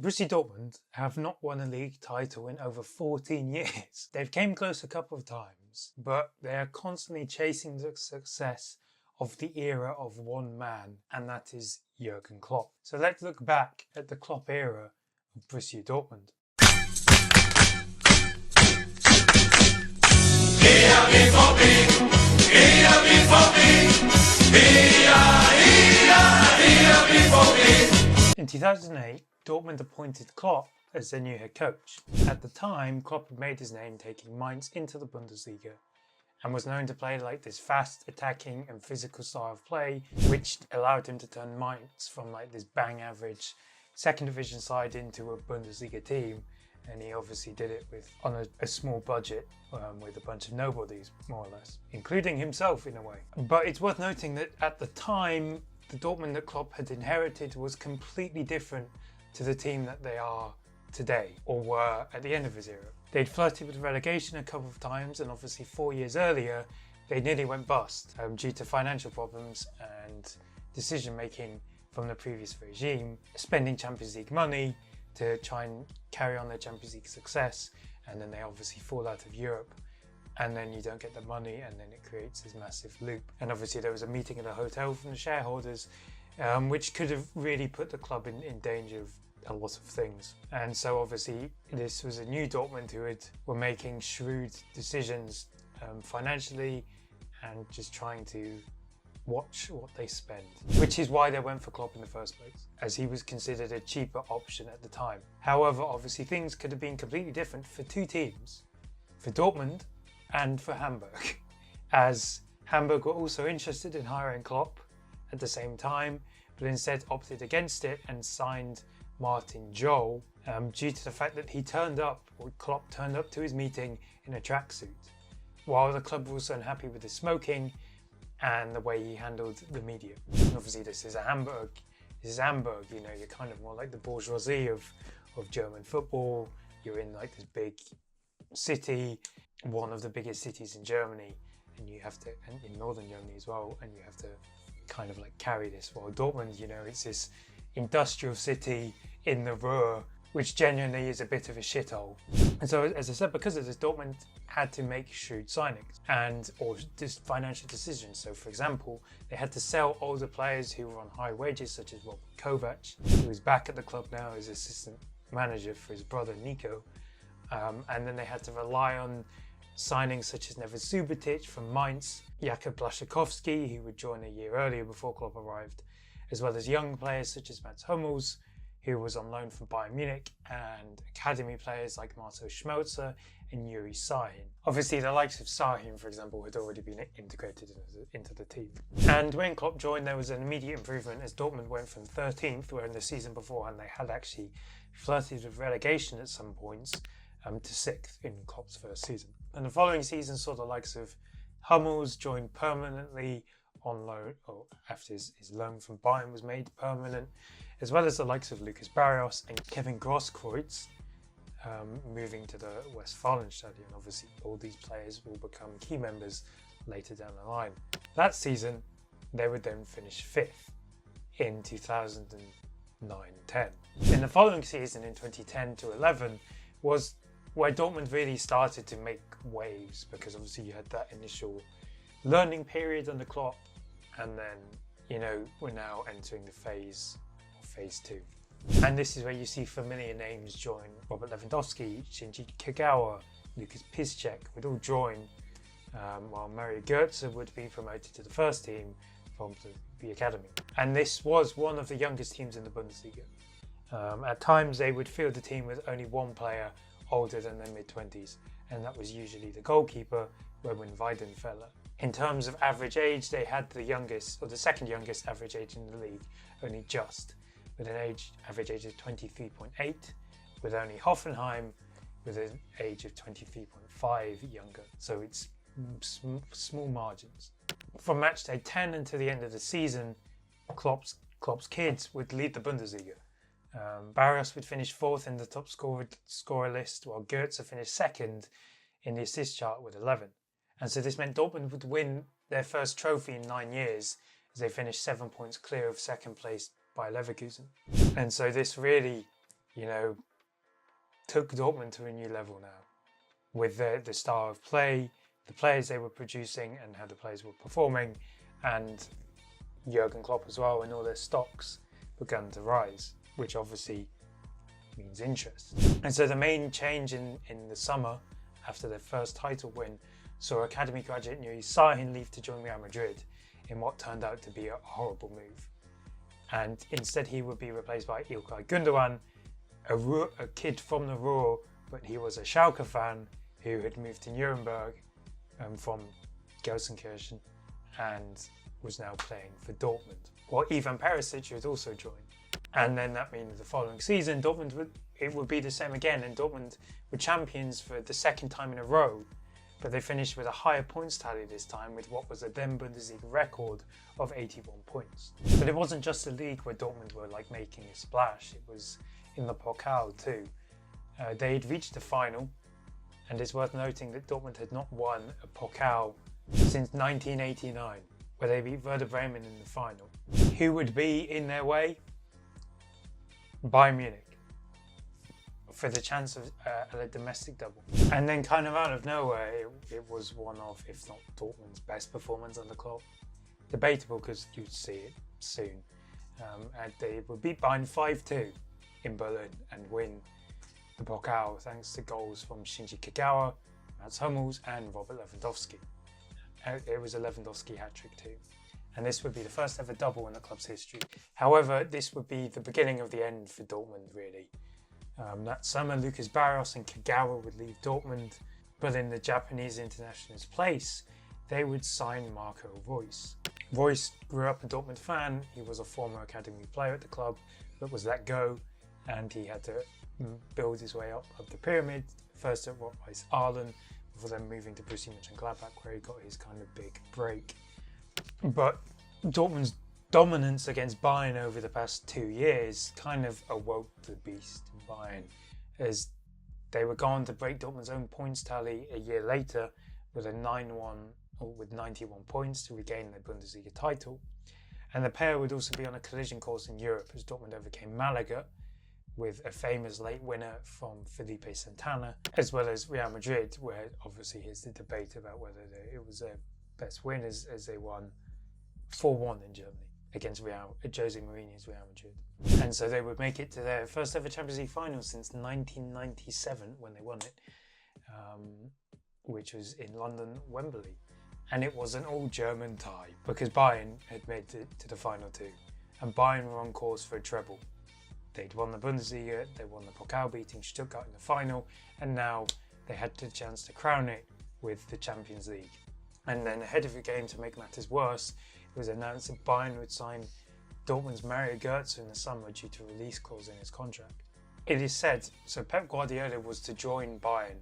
Borussia Dortmund have not won a league title in over 14 years. They've came close a couple of times, but they are constantly chasing the success of the era of one man, and that is Jürgen Klopp. So let's look back at the Klopp era of Borussia Dortmund. In 2008, Dortmund appointed Klopp as their new head coach. At the time, Klopp had made his name taking Mainz into the Bundesliga and was known to play like this fast, attacking and physical style of play, which allowed him to turn Mainz from like this bang average second division side into a Bundesliga team. And he obviously did it on a small budget with a bunch of nobodies, more or less, including himself in a way. But it's worth noting that at the time, the Dortmund that Klopp had inherited was completely different to the team that they are today, or were at the end of his era. They'd flirted with relegation a couple of times, and obviously 4 years earlier, they nearly went bust due to financial problems and decision making from the previous regime, spending Champions League money to try and carry on their Champions League success, and then they obviously fall out of Europe, and then you don't get the money, and then it creates this massive loop. And obviously there was a meeting at a hotel from the shareholders, which could have really put the club in danger of a lot of things. And so obviously this was a new Dortmund who were making shrewd decisions financially and just trying to watch what they spend, which is why they went for Klopp in the first place, as he was considered a cheaper option at the time. However, obviously things could have been completely different for two teams, for Dortmund and for Hamburg, as Hamburg were also interested in hiring Klopp at the same time, but instead opted against it and signed Martin Jol due to the fact that Klopp turned up to his meeting in a tracksuit, while the club was also unhappy with his smoking and the way he handled the media. And obviously this is Hamburg, you know, you're kind of more like the bourgeoisie of German football. You're in like this big city, one of the biggest cities in Germany, and in northern Germany as well, and you have to kind of like carry this. While Dortmund, you know, it's this industrial city in the Ruhr, which genuinely is a bit of a shithole. And so, as I said, because of this, Dortmund had to make shrewd signings or just financial decisions. So, for example, they had to sell older players who were on high wages, such as Robert Kovac, who is back at the club now as assistant manager for his brother Nico. And then they had to rely on signings such as Neves Subotic from Mainz, Jakub Blaszczykowski, who would join a year earlier before Klopp arrived, as well as young players such as Mats Hummels, who was on loan from Bayern Munich, and academy players like Marcel Schmelzer and Yuri Sahin. Obviously, the likes of Sahin, for example, had already been integrated into the team. And when Klopp joined, there was an immediate improvement as Dortmund went from 13th, where in the season beforehand they had actually flirted with relegation at some points, to 6th in Klopp's first season. And the following season saw the likes of Hummels join permanently on loan, or after his loan from Bayern was made permanent, as well as the likes of Lucas Barrios and Kevin Grosskreutz moving to the Westfalenstadion. Obviously, all these players will become key members later down the line. That season, they would then finish 5th in 2009-10. In the following season, in 2010 to 11, was where Dortmund really started to make waves, because obviously you had that initial learning period under Klopp, and then, you know, we're now entering the phase 2. And this is where you see familiar names join. Robert Lewandowski, Shinji Kagawa, Lucas Piszczek would all join, while Mario Götze would be promoted to the first team from the academy. And this was one of the youngest teams in the Bundesliga. At times they would field a team with only one player older than their mid-20s, and that was usually the goalkeeper, Roman Weidenfeller. In terms of average age, they had the youngest, or the second youngest average age in the league, only just, with an average age of 23.8, with only Hoffenheim with an age of 23.5 younger. So it's small margins. From match day 10 until the end of the season, Klopp's kids would lead the Bundesliga. Barrios would finish 4th in the top scorer list, while Götze finished 2nd in the assist chart with 11. And so this meant Dortmund would win their first trophy in 9 years, as they finished 7 points clear of second place by Leverkusen. And so this really you know, took Dortmund to a new level now with the style of play, the players they were producing and how the players were performing, and Jürgen Klopp as well, and all their stocks began to rise, which obviously means interest. And so the main change in the summer after their first title win saw academy graduate Nuri Sahin leave to join Real Madrid in what turned out to be a horrible move. And instead he would be replaced by İlkay Gündoğan, a kid from the Ruhr, but he was a Schalke fan who had moved to Nuremberg from Gelsenkirchen and was now playing for Dortmund. Well, Ivan Perisic had also joined. And then that means the following season, it would be the same again, and Dortmund were champions for the second time in a row, but they finished with a higher points tally this time with what was a then Bundesliga record of 81 points. But it wasn't just the league where Dortmund were like making a splash, it was in the Pokal too. They'd reached the final, and it's worth noting that Dortmund had not won a Pokal since 1989, where they beat Werder Bremen in the final. Who would be in their way? Bayern Munich, for the chance of a domestic double. And then kind of out of nowhere, it was one of, if not Dortmund's best performance under Klopp. Debatable because you'd see it soon. And they would beat Bayern 5-2 in Berlin and win the Pokal thanks to goals from Shinji Kagawa, Mats Hummels and Robert Lewandowski. It was a Lewandowski hat-trick too. And this would be the first ever double in the club's history. However, this would be the beginning of the end for Dortmund, really. That summer, Lucas Barros and Kagawa would leave Dortmund, but in the Japanese international's place, they would sign Marco Reus. Reus grew up a Dortmund fan. He was a former academy player at the club, but was let go, and he had to build his way up the pyramid, first at Rot-Weiss Ahlen, before then moving to Borussia Mönchengladbach, where he got his kind of big break. But Dortmund's dominance against Bayern over the past 2 years kind of awoke the beast in Bayern, as they were going to break Dortmund's own points tally a year later with a 9-1 or with 91 points to regain their Bundesliga title. And the pair would also be on a collision course in Europe as Dortmund overcame Malaga with a famous late winner from Felipe Santana, as well as Real Madrid, where obviously here's the debate about whether it was their best win as they won 4-1 in Germany against Jose Mourinho's Real Madrid. And so they would make it to their first ever Champions League final since 1997 when they won it, which was in London, Wembley. And it was an all-German tie because Bayern had made it to the final too. And Bayern were on course for a treble. They'd won the Bundesliga, they won the Pokal, beating Stuttgart in the final, and now they had the chance to crown it with the Champions League. And then ahead of the game, to make matters worse, it was announced that Bayern would sign Dortmund's Mario Götze in the summer due to a release clause in his contract. It is said, so Pep Guardiola was to join Bayern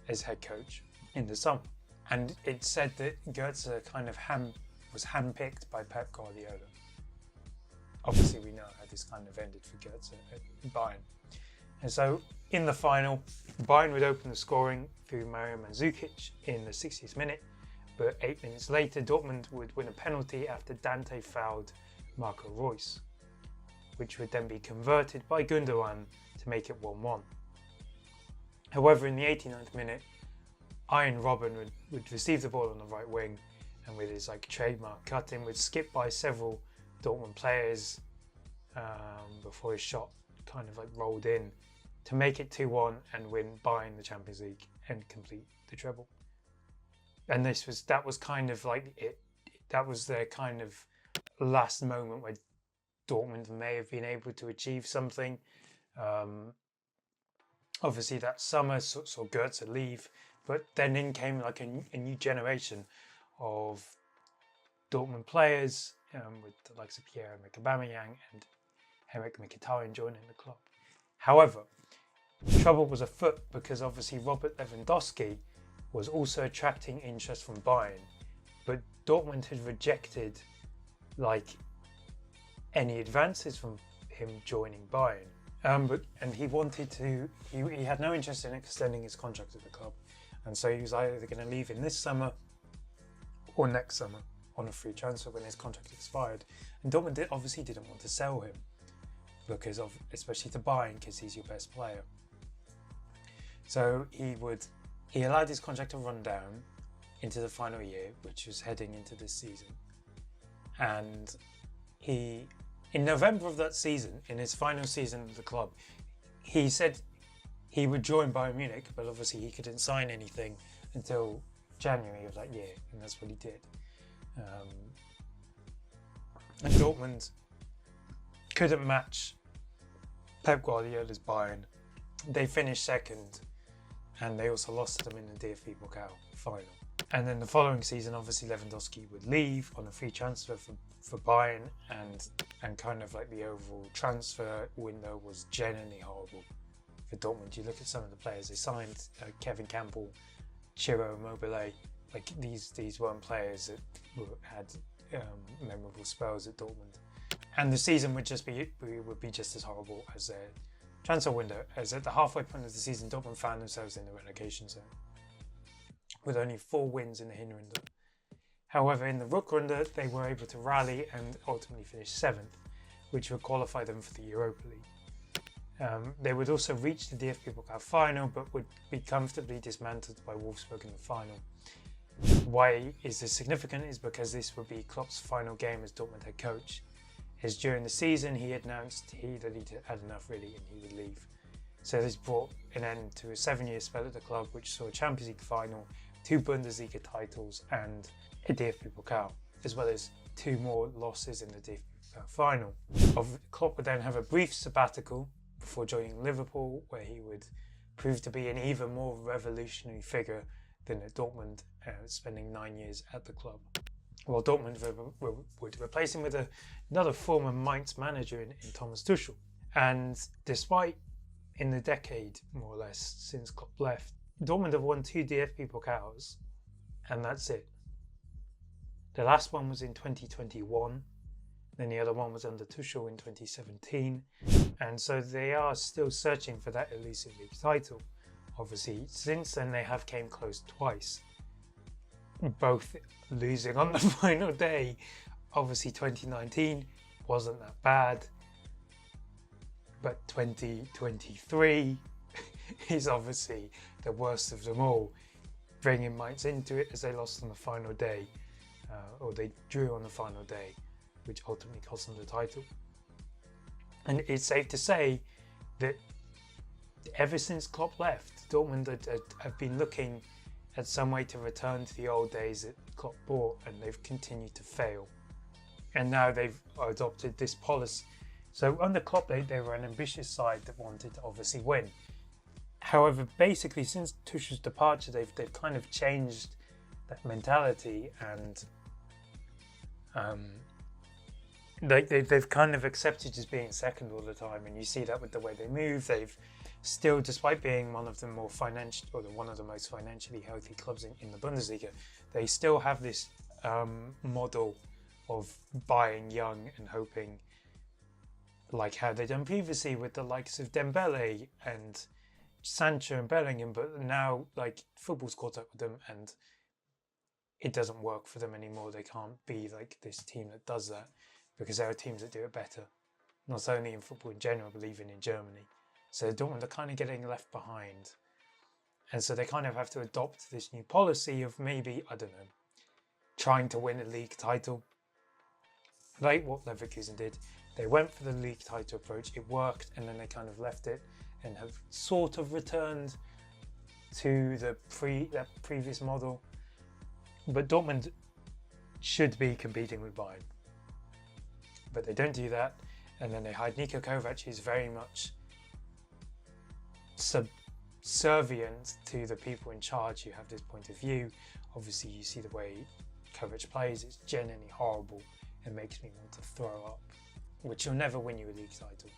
as head coach in the summer. And it's said that Götze kind of was handpicked by Pep Guardiola. Obviously, we know how this kind of ended for Götze at Bayern. And so, in the final, Bayern would open the scoring through Mario Mandzukic in the 60th minute, but 8 minutes later, Dortmund would win a penalty after Dante fouled Marco Reus, which would then be converted by Gündoğan to make it 1-1. However, in the 89th minute, Ian Robben would receive the ball on the right wing, and with his trademark cutting, would skip by several Dortmund players before his shot kind of rolled in to make it 2-1 and win Bayern the Champions League and complete the treble. And that was kind of that was their kind of last moment where Dortmund may have been able to achieve something. Obviously that summer saw Götze leave, but then in came a new generation of Dortmund players with the likes of Pierre-Emerick Aubameyang and Henrik Mkhitaryan joining the club. However, trouble was afoot because obviously Robert Lewandowski was also attracting interest from Bayern, but Dortmund had rejected any advances from him joining Bayern. And he wanted to, he had no interest in extending his contract at the club, and so he was either going to leave in this summer or next summer on a free transfer when his contract expired. And Dortmund obviously didn't want to sell him. because of, especially to Bayern, because he's your best player. So he allowed his contract to run down into the final year, which was heading into this season. And in November of that season, in his final season of the club, he said he would join Bayern Munich, but obviously he couldn't sign anything until January of that year, and that's what he did. And Dortmund couldn't match Pep Guardiola's Bayern. They finished second, and they also lost to them in the DFB Pokal final. And then the following season, obviously Lewandowski would leave on a free transfer for Bayern, and kind of like the overall transfer window was genuinely horrible for Dortmund. You look at some of the players they signed, Kevin Campbell, Ciro Immobile, like these weren't players that had memorable spells at Dortmund. And the season would be just as horrible as their transfer window, as at the halfway point of the season, Dortmund found themselves in the relegation zone, with only 4 wins in the Hinrunde. However, in the Rückrunde, they were able to rally and ultimately finish 7th, which would qualify them for the Europa League. They would also reach the DFB Pokal final, but would be comfortably dismantled by Wolfsburg in the final. Why is this significant is because this would be Klopp's final game as Dortmund head coach. As during the season, he announced that he'd had enough really, and he would leave. So this brought an end to a 7-year spell at the club, which saw a Champions League final, 2 Bundesliga titles, and a DFB Pokal, as well as 2 more losses in the DFB Pokal final. Klopp would then have a brief sabbatical before joining Liverpool, where he would prove to be an even more revolutionary figure than at Dortmund, spending 9 years at the club. While Dortmund would replace him with another former Mainz manager in Thomas Tuchel. And despite, in the decade more or less since Klopp left, Dortmund have won 2 DFB Pokals, and that's it. The last one was in 2021, then the other one was under Tuchel in 2017, and so they are still searching for that elusive league title. Obviously, since then they have came close twice, both losing on the final day. Obviously 2019 wasn't that bad, but 2023 is obviously the worst of them all, bringing Mainz into it as they lost on the final day, or they drew on the final day, which ultimately cost them the title. And it's safe to say that ever since Klopp left, Dortmund have been looking at some way to return to the old days that Klopp brought, and they've continued to fail. And now they've adopted this policy. So under Klopp, they were an ambitious side that wanted to obviously win. However, basically since Tuchel's departure, they've kind of changed that mentality, and they've kind of accepted just being second all the time. And you see that with the way they move. They've still, despite being one of the more financial, or one of the most financially healthy clubs in the Bundesliga, they still have this model of buying young and hoping, like how they've done previously with the likes of Dembele and Sancho and Bellingham, but now like football's caught up with them and it doesn't work for them anymore. They can't be like this team that does that, because there are teams that do it better, not only in football in general, but even in Germany. So Dortmund are kind of getting left behind. And so they kind of have to adopt this new policy of maybe, I don't know, trying to win a league title. Like what Leverkusen did. They went for the league title approach, it worked, and then they kind of left it and have sort of returned to that previous model. But Dortmund should be competing with Bayern. But they don't do that, and then they hired Niko Kovac, who's very much subservient to the people in charge who have this point of view. Obviously, you see the way Kovac plays, it's genuinely horrible. It makes me want to throw up, which will never win you a league title.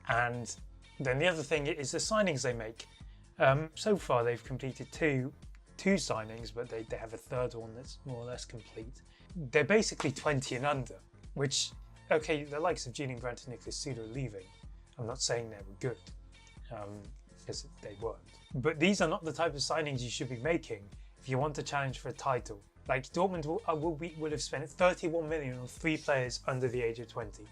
And then the other thing is the signings they make. So far, they've completed two signings, but they have a third one that's more or less complete. They're basically 20 and under, which, okay, the likes of Julian Brandt and Nicolas Souda are leaving. I'm not saying they were good, because they weren't. But these are not the type of signings you should be making if you want to challenge for a title. Like Dortmund will have spent 31 million on 3 players under the age of 20.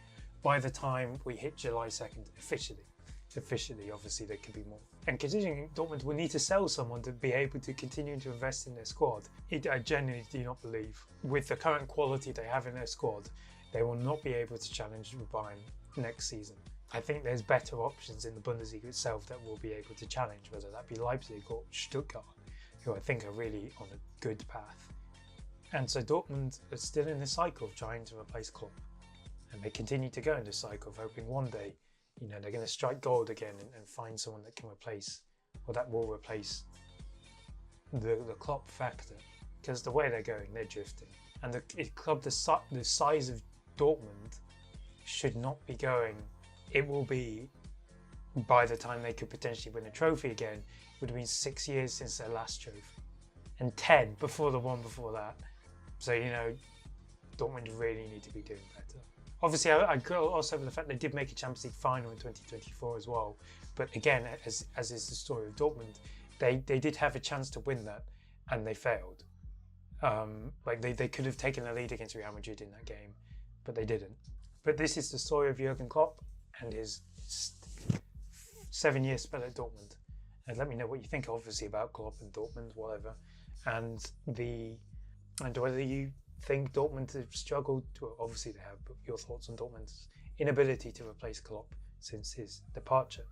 by the time we hit July 2nd, officially, obviously there could be more. And considering Dortmund will need to sell someone to be able to continue to invest in their squad, I genuinely do not believe, with the current quality they have in their squad, they will not be able to challenge Bayern next season. I think there's better options in the Bundesliga itself that will be able to challenge, whether that be Leipzig or Stuttgart, who I think are really on a good path. And so Dortmund are still in the cycle of trying to replace Klopp. And they continue to go in this cycle of hoping one day, they're going to strike gold again and find someone that can replace, or that will replace the Klopp factor. Because the way they're going, they're drifting. And the club the size of Dortmund should not be going. It will be, by the time they could potentially win a trophy again, it would have been 6 years since their last trophy. And 10 before the one before that. So, Dortmund really need to be doing better. Obviously, I go also with the fact they did make a Champions League final in 2024 as well. But again, as is the story of Dortmund, they did have a chance to win that and they failed. They could have taken the lead against Real Madrid in that game, but they didn't. But this is the story of Jürgen Klopp and his 7-year spell at Dortmund. And let me know what you think, obviously, about Klopp and Dortmund, whatever. And whether you think Dortmund have struggled, well, obviously they have, but your thoughts on Dortmund's inability to replace Klopp since his departure.